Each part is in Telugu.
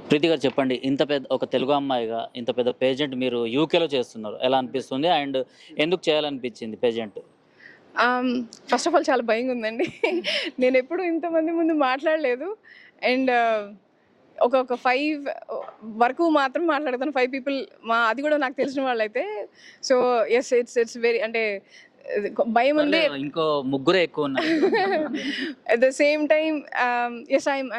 ప్రీతి గారు చెప్పండి. ఇంత పెద్ద ఒక తెలుగు అమ్మాయిగా ఇంత పెద్ద పేజెంట్ మీరు యూకేలో చేస్తున్నారు. ఎలా అనిపిస్తుంది? అండ్ ఎందుకు చేయాలనిపించింది పేజెంట్? ఫస్ట్ ఆఫ్ ఆల్ చాలా భయంగా ఉందండి. నేనెప్పుడు ఇంతమంది ముందు మాట్లాడలేదు. అండ్ ఒక 5 వరకు మాత్రం మాట్లాడతాను. 5 పీపుల్ అది కూడా నాకు తెలిసిన వాళ్ళైతే. సో, యెస్, ఇట్స్ వెరీ అంటే భయం ఉంది. పర్లేదు, ఇంకో ముగ్గురే ఎక్కువ ఉన్నారు. At the same time yes, I'm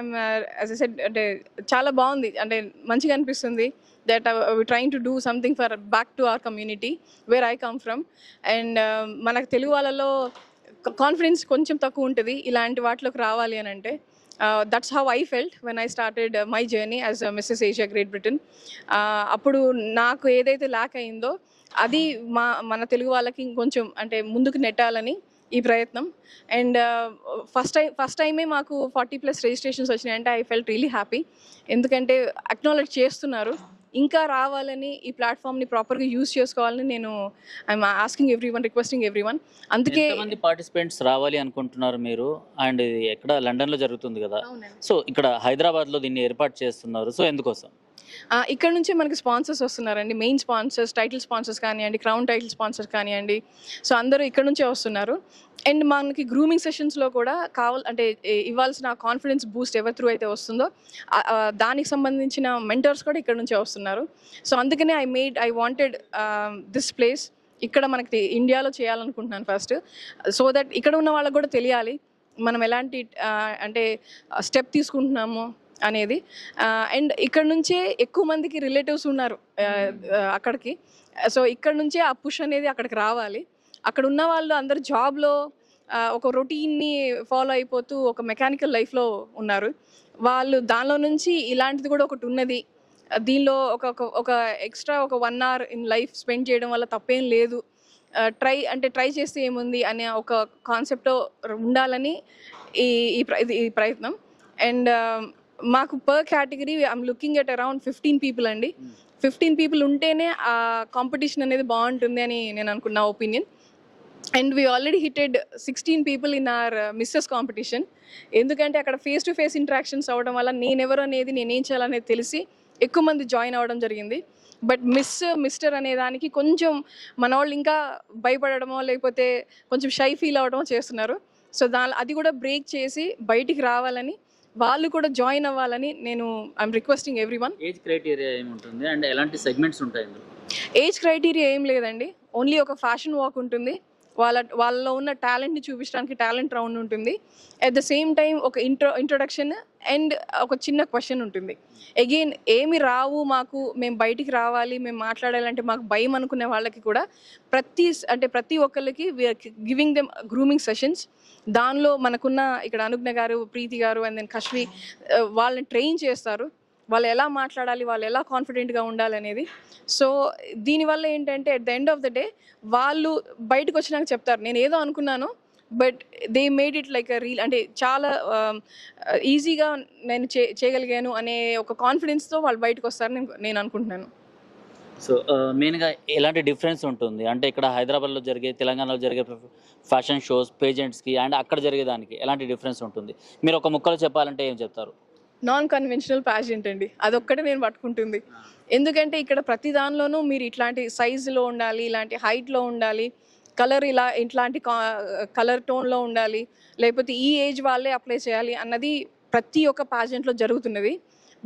as I said అంటే చాలా బాగుంది. అంటే మంచిగా అనిపిస్తుంది that trying to do something for back to our community where I come from. And మనకు తెలుగు వాళ్ళలో కాన్ఫిడెన్స్ కొంచెం తక్కువ ఉంటుంది ఇలాంటి వాటిలోకి రావాలి అని అంటే. That's how I felt when I started my journey as Mrs. Asia Great Britain. అప్పుడు నాకు ఏదైతే ల్యాక్ అయిందో అది మన తెలుగు వాళ్ళకి ఇంకొంచెం అంటే ముందుకు నెట్టాలని ఈ ప్రయత్నం. అండ్ ఫస్ట్ టైమే మాకు 40+ రిజిస్ట్రేషన్స్ వచ్చినాయంటే ఐ ఫెల్ట్ రియలీ హ్యాపీ. ఎందుకంటే అక్నాలెడ్జ్ చేస్తున్నారు, ఇంకా రావాలని, ఈ ప్లాట్ఫామ్ని ప్రాపర్గా యూజ్ చేసుకోవాలని నేను I'm asking everyone, requesting everyone. అందుకే ఎంతమంది పార్టిసిపెంట్స్ రావాలి అనుకుంటున్నారు మీరు? అండ్ ఇది ఎక్కడ లండన్లో జరుగుతుంది కదా, సో ఇక్కడ హైదరాబాద్లో దీన్ని ఏర్పాటు చేస్తున్నారు. సో ఎందుకోసం? ఇక్కడ నుంచే మనకి స్పాన్సర్స్ వస్తున్నారండి. మెయిన్ స్పాన్సర్స్, టైటిల్ స్పాన్సర్స్ కానివ్వండి, క్రౌన్ టైటిల్ స్పాన్సర్స్ కానివ్వండి. సో అందరూ ఇక్కడ నుంచే వస్తున్నారు. అండ్ మనకి గ్రూమింగ్ సెషన్స్లో కూడా అంటే ఇవ్వాల్సిన కాన్ఫిడెన్స్ బూస్ట్ ఎవరి త్రూ అయితే వస్తుందో దానికి సంబంధించిన మెంటర్స్ కూడా ఇక్కడ నుంచే వస్తున్నారు. సో అందుకనే ఐ వాంటెడ్ దిస్ ప్లేస్ ఇక్కడ మనకి ఇండియాలో చేయాలనుకుంటున్నాను ఫస్ట్. సో దట్ ఇక్కడ ఉన్న వాళ్ళకి కూడా తెలియాలి మనం ఎలాంటి అంటే స్టెప్ తీసుకుంటున్నాము అనేది. అండ్ ఇక్కడ నుంచే ఎక్కువ మందికి రిలేటివ్స్ ఉన్నారు అక్కడికి. సో ఇక్కడ నుంచే ఆ పుష్ అనేది అక్కడికి రావాలి. అక్కడ ఉన్న వాళ్ళు అందరు జాబ్లో ఒక రొటీన్ని ఫాలో అయిపోతూ ఒక మెకానికల్ లైఫ్లో ఉన్నారు. వాళ్ళు దానిలో నుంచి ఇలాంటిది కూడా ఒకటి ఉన్నది, దీనిలో ఒక ఎక్స్ట్రా ఒక 1 hour ఇన్ లైఫ్ స్పెండ్ చేయడం వల్ల తప్పేం లేదు, ట్రై చేస్తే ఏముంది అనే ఒక కాన్సెప్ట్లో ఉండాలని ఈ ప్రయత్నం. అండ్ మాకు per category I'm looking at around 15 people అండి. 15 people ఉంటేనే ఆ కాంపిటీషన్ అనేది బాగుంటుంది అని నేను అనుకున్న opinion. And we already hitted 16 people in our Mrs competition. ఎందుకంటే అక్కడ ఫేస్ టు ఫేస్ ఇంటరాక్షన్స్ అవ్వడం వల్ల నేనెవరు అనేది, నేనేం చేయాలనేది తెలిసి ఎక్కువ మంది జాయిన్ అవ్వడం జరిగింది. బట్ మిస్టర్ అనే దానికి కొంచెం మన వాళ్ళు ఇంకా భయపడడమో లేకపోతే కొంచెం షై ఫీల్ అవ్వడమో చేస్తున్నారు. సో అది కూడా బ్రేక్ చేసి బయటికి రావాలని, వాళ్ళు కూడా జాయిన్ అవ్వాలని నేను I'm requesting everyone. Age criteria ఏముంటుంది అండ్ ఎలాంటి సెగ్మెంట్స్ ఉంటాయి? ఏజ్ క్రైటీరియా ఏం లేదండి. ఓన్లీ ఒక ఫ్యాషన్ వాక్ ఉంటుంది, వాళ్ళలో ఉన్న టాలెంట్ని చూపించడానికి టాలెంట్ రౌండ్ ఉంటుంది. అట్ ద సేమ్ టైం ఒక ఇంట్రొడక్షన్ అండ్ ఒక చిన్న క్వశ్చన్ ఉంటుంది. అగైన్ ఏమి రావు మాకు, మేము బయటికి రావాలి, మేము మాట్లాడాలంటే మాకు భయం అనుకునే వాళ్ళకి కూడా ప్రతి ఒక్కరికి we're giving them grooming sessions. దానిలో మనకున్న ఇక్కడ అనుజ్ఞ గారు, ప్రీతి గారు అండ్ దెన్ కశ్వి వాళ్ళని ట్రైన్ చేస్తారు, వాళ్ళు ఎలా మాట్లాడాలి, వాళ్ళు ఎలా కాన్ఫిడెంట్గా ఉండాలి అనేది. సో దీనివల్ల ఏంటంటే at the end of the day వాళ్ళు బయటకు వచ్చినాక చెప్తారు నేను ఏదో అనుకున్నాను but they made it like a reel, అంటే చాలా ఈజీగా నేను చేయగలిగాను అనే ఒక కాన్ఫిడెన్స్తో వాళ్ళు బయటకు వస్తారని నేను అనుకుంటున్నాను. సో మెయిన్గా ఎలాంటి డిఫరెన్స్ ఉంటుంది అంటే ఇక్కడ హైదరాబాద్లో జరిగే, తెలంగాణలో జరిగే ఫ్యాషన్ షోస్ పేజెంట్స్కి అండ్ అక్కడ జరిగేదానికి ఎలాంటి డిఫరెన్స్ ఉంటుంది? మీరు ఒక ముక్కలో చెప్పాలంటే ఏం చెప్తారు? నాన్ కన్వెన్షనల్ ప్యాజెంట్ అండి, అదొక్కటే నేను పట్టుకుంటుంది. ఎందుకంటే ఇక్కడ ప్రతి దానిలోనూ మీరు ఇట్లాంటి సైజులో ఉండాలి, ఇలాంటి హైట్లో ఉండాలి, కలర్ ఇట్లాంటి కలర్ టోన్లో ఉండాలి, లేకపోతే ఈ ఏజ్ వాళ్ళే అప్లై చేయాలి అన్నది ప్రతి ఒక్క ప్యాజెంట్లో జరుగుతున్నది.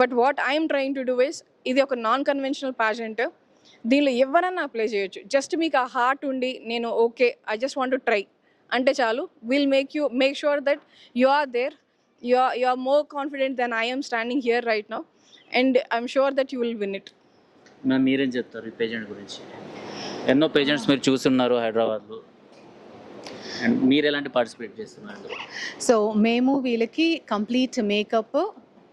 But what I'm trying to do is, ఇది ఒక నాన్ కన్వెన్షనల్ ప్యాజెంట్. దీనిలో ఎవరన్నా అప్లై చేయొచ్చు. జస్ట్ మీకు ఆ హార్ట్ ఉండి నేను okay I just want to try అంటే చాలు. Will make sure that you are there, you are more confident than I am standing here right now, and I'm sure that you will win it. Ma'am మీరేం చెప్తారు ఈ పేజెంట్ గురించి? ఎన్నో పేజెంట్స్ మీరు చూస్తున్నారు హైదరాబాద్లో, అండ్ మీరు ఎలాంటి పార్టిసిపేట్ చేస్తున్నారు? సో మేము వీళ్ళకి కంప్లీట్ మేకప్,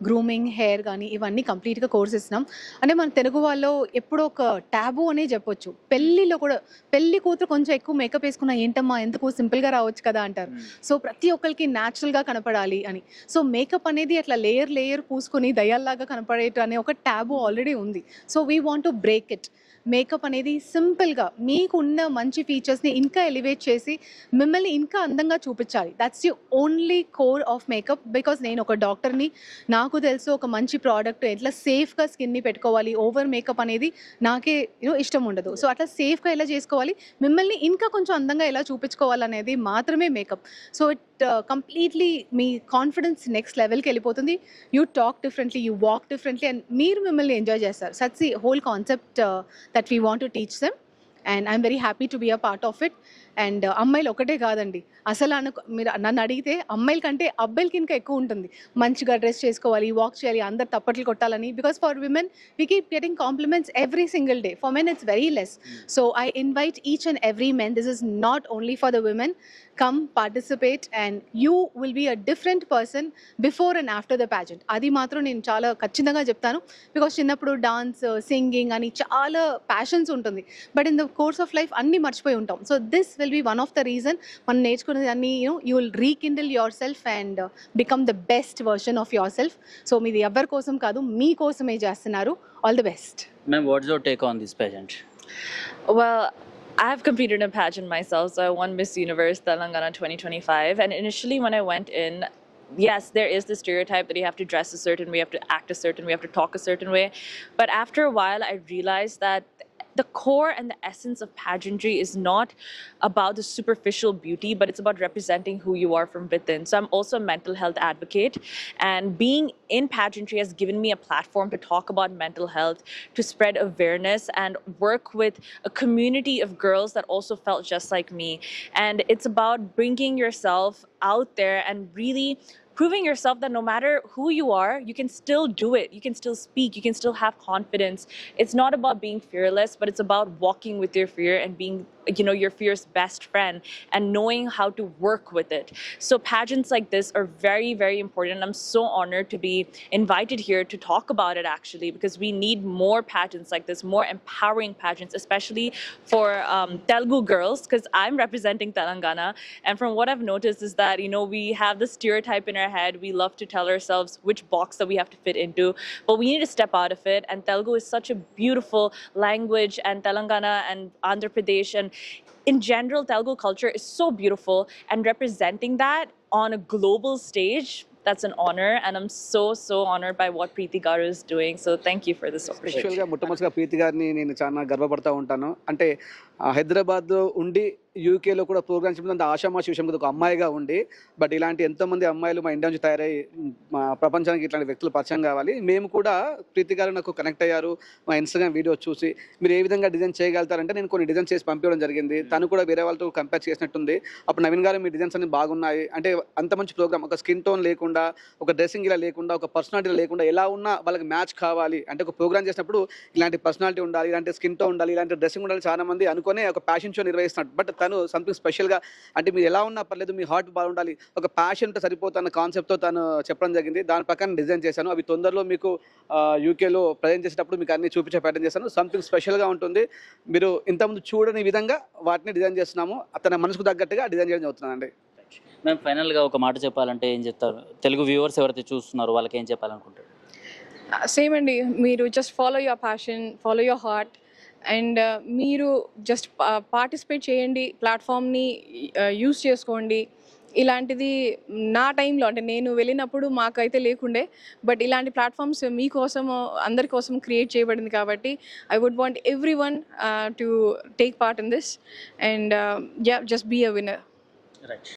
గ్రూమింగ్, హెయిర్ కానీ ఇవన్నీ కంప్లీట్గా కోర్స్ ఇస్తున్నాం. అంటే మన తెలుగు వాళ్ళు ఎప్పుడో ఒక ట్యాబు అనే చెప్పొచ్చు. పెళ్ళిలో కూడా పెళ్లి కూతురు కొంచెం ఎక్కువ మేకప్ వేసుకున్నా ఏంటమ్మా ఎందుకు సింపుల్గా రావచ్చు కదా అంటారు. సో ప్రతి ఒక్కరికి న్యాచురల్గా కనపడాలి అని. సో మేకప్ అనేది అట్లా లేయర్ పూసుకొని దయ్యాల్లాగా కనపడేట అనే ఒక ట్యాబు ఆల్రెడీ ఉంది. So we want to break it. Makeup అనేది సింపుల్గా మీకున్న మంచి ఫీచర్స్ని ఇంకా ఎలివేట్ చేసి మిమ్మల్ని ఇంకా అందంగా చూపించాలి. That's the only core of makeup. Because నేను ఒక డాక్టర్ని, నాకు నాకు తెలుసు ఒక మంచి ప్రోడక్ట్ ఎట్లా సేఫ్గా స్కిన్ని పెట్టుకోవాలి, ఓవర్ మేకప్ అనేది నాకే ఇష్టం ఉండదు. సో అట్లా సేఫ్గా ఎలా చేసుకోవాలి, మిమ్మల్ని ఇంకా కొంచెం అందంగా ఎలా చూపించుకోవాలనేది మాత్రమే మేకప్. సో ఇట్ కంప్లీట్లీ మీ కాన్ఫిడెన్స్ నెక్స్ట్ లెవెల్కి వెళ్ళిపోతుంది. You talk differently, you walk differently, and మీరు మిమ్మల్ని ఎంజాయ్ చేస్తారు. That's the whole concept that we want to teach them, and I'm very happy to be a part of it. And అమ్మాయిలు ఒకటే కాదండి, అసలు మీరు నన్ను అడిగితే అమ్మాయిల కంటే అబ్బాయిలకి ఇంకా ఎక్కువ ఉంటుంది. మంచిగా డ్రెస్ చేసుకోవాలి, వాక్ చేయాలి, అందరు తప్పట్లు కొట్టాలని. Because for women we keep getting compliments every single day. For men it's very less. So I invite each and every men, this is not only for the women. Come participate and you will be a different person before and after the pageant. అది మాత్రం నేను చాలా ఖచ్చితంగా చెప్తాను. బికాస్ చిన్నప్పుడు డాన్స్, సింగింగ్ అని చాలా ప్యాషన్స్ ఉంటుంది, but in the course of life అన్నీ మర్చిపోయి ఉంటాం. So this will be one of the reason మనం నేర్చుకునేదాన్ని you will rekindle your self and become the best version of your self. So మీది ఎవరి కోసం కాదు, మీ కోసమే చేస్తున్నారు. All the best. Ma'am, what's your take on this pageant? Well, I have competed in a pageant myself, so I won Miss Universe Telangana 2025. And initially, when I went in, yes, there is the stereotype that you have to dress a certain way, you have to act a certain way, you have to talk a certain way. But after a while, I realized that the core and the essence of pageantry is not about the superficial beauty, but it's about representing who you are from within. So I'm also a mental health advocate, and being in pageantry has given me a platform to talk about mental health, to spread awareness and work with a community of girls that also felt just like me. And it's about bringing yourself out there and really proving yourself that no matter who you are, you can still do it. You can still speak. You can still have confidence. It's not about being fearless, but it's about walking with your fear and being, your fear's best friend and knowing how to work with it. So pageants like this are very, very important. I'm so honored to be invited here to talk about it, actually, because we need more pageants like this, more empowering pageants, especially for Telugu girls, because I'm representing Telangana. And from what I've noticed is that, we have the stereotype in our head. We love to tell ourselves which box that we have to fit into, but we need to step out of it. And Telugu is such a beautiful language, and Telangana and Andhra Pradesh and in general, Telugu culture is so beautiful, and representing that on a global stage, that's an honor, and I'm so honored by what Preeti Garu is doing. So thank you for this opportunity. యాక్చువల్గా మొట్టమొదటిగా ప్రీతి గారిని నేను చాలా గర్వపడతా ఉంటాను. అంటే హైదరాబాద్ ఉండి యూకేలో కూడా ప్రోగ్రామ్స్ అంత ఆషామాషి విషయం కదా, ఒక అమ్మాయిగా ఉండి, బట్ ఇలాంటి ఎంతోమంది అమ్మాయిలు మా ఇండియా నుంచి తయారై మా ప్రపంచానికి ఇట్లాంటి వ్యక్తులు పరిచయం కావాలి. మేము కూడా ప్రీతి గారు నాకు కనెక్ట్ అయ్యారు మా ఇన్స్టాగ్రామ్ వీడియో చూసి. మీరు ఏ విధంగా డిజైన్ చేయగలుగుతారంటే నేను కొన్ని డిజైన్ చేసి పంపించడం జరిగింది. తను కూడా వేరే వాళ్ళతో కంపేర్ చేసినట్టుంది. అప్పుడు నవీన్ గారు మీ డిజైన్స్ అన్ని బాగున్నాయి అంటే, అంత మంచి ప్రోగ్రామ్, ఒక స్కిన్ టోన్ లేకుండా, ఒక డ్రెస్సింగ్ ఇలా లేకుండా, ఒక పర్సనాలిటీ లేకుండా, ఎలా ఉన్నా వాళ్ళకి మ్యాచ్ కావాలి అంటే, ఒక ప్రోగ్రామ్ చేసినప్పుడు ఇలాంటి పర్సనాలిటీ ఉండాలి, ఇలాంటి స్కిన్ టోన్ ఉండాలి, ఇలాంటి డ్రెస్సింగ్ ఉండాలి, చాలా మంది అనుకునే ఒక ప్యాషన్ షో నిర్వహిస్తున్నాడు. బట్ తను సంథింగ్ స్పెషల్గా, అంటే మీరు ఎలా ఉన్నా పర్లేదు, మీ హార్ట్ బాగుండాలి, ఒక ప్యాషన్తో సరిపోతున్న కాన్సెప్ట్తో తను చెప్పడం జరిగింది. దాని ప్రకారం డిజైన్ చేశాను. అవి తొందరలో మీకు యూకేలో ప్రజెంట్ చేసేటప్పుడు మీకు అన్ని చూపించే ప్యాటర్న్ చేశాను. సంథింగ్ స్పెషల్గా ఉంటుంది. మీరు ఇంతకుముందు చూడని విధంగా వాటిని డిజైన్ చేస్తున్నాము. తన మనసుకు తగ్గట్టుగా డిజైన్ చేయడం జరుగుతుందండి. మేము ఫైనల్గా ఒక మాట చెప్పాలంటే ఏం చెప్తారు? తెలుగు వ్యూవర్స్ ఎవరైతే చూస్తున్నారో వాళ్ళకి ఏం చెప్పాలనుకుంటారు? సేమ్ అండి, మీరు just follow your passion, follow your heart, and మీరు జస్ట్ పార్టిసిపేట్ చేయండి, ప్లాట్ఫామ్ని యూస్ చేసుకోండి. ఇలాంటిది నా టైంలో అంటే నేను వెళ్ళినప్పుడు మాకైతే లేకుండే, బట్ ఇలాంటి ప్లాట్ఫామ్స్ మీకోసం అందరి కోసం క్రియేట్ చేయబడింది కాబట్టి I would want everyone to take part in this and just be a winner. Right.